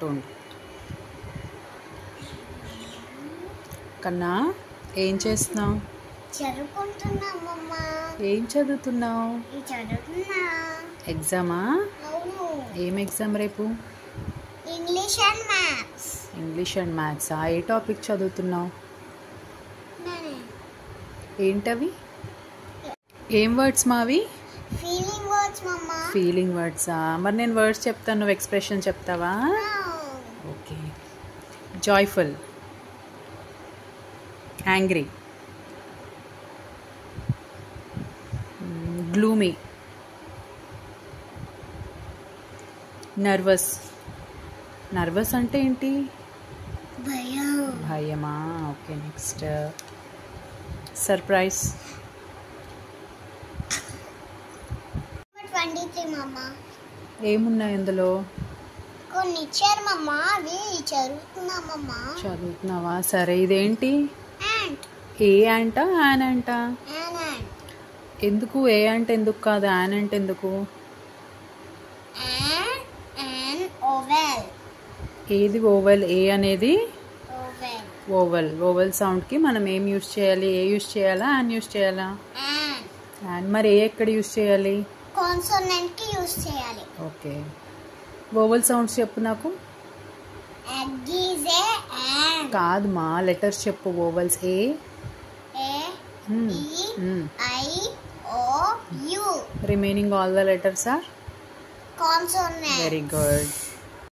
ఉండు. కన్నా ఏం చేస్తున్నావు? చదువుకుంటున్నామమ్మా. ఏం చదువుతున్నావు? చదువుతున్నా. ఎగ్జామా? అవును. ఏం ఎగ్జామ్ రేపు? English and maths. English and maths. A topic చదువుతున్నావు? ఏంటవి? ఏం వర్డ్స్ మావి? ఫీలింగ్ వర్డ్స్ మమ్మా. ఫీలింగ్ వర్డ్సా? మరి నేను వర్డ్స్ చెప్తాను, నువ్వు ఎక్స్ప్రెషన్ చెప్తావా? Okay. Joyful, angry, gloomy, nervous. Nervous అంటే ఏంటి? భయం. భయమా? ఓకే. Next surprise. 23 మమ్మా. ఏమున్నాయి అందులో? కొన్ని ఇచ్చారు మమ్మా, అవి చదువుతున్నామమ్మా. చదువుతున్నావా? సరే. ఇదేంటి? యాంట్. ఏ యాంటా యాన్ యాంటా? యాంట్. ఎందుకు ఏ అంటే ఎందుకు కాదు, యాన్ అంటే ఎందుకు? And vowel. ఏది ఓవెల్? ఏ అనేది ఓవెల్. ఓవెల్. ఓవెల్ సౌండ్కి మనం ఏం యూజ్ చేయాలి? ఏ యూజ్ చేయాలా, యాన్ యూజ్ చేయాలా? యాన్. మరి ఏ ఎక్కడ యూజ్ చేయాలి? కాన్సోనెంట్ కి యూజ్ చేయాలి. ఓకే. ఓవెల్ సౌండ్స్ చెప్పు నాకు. Egg is a ant. కాదు మా, లెటర్స్ చెప్పు. Vowels A E I O U. Remaining all the letters are consonant. Very good.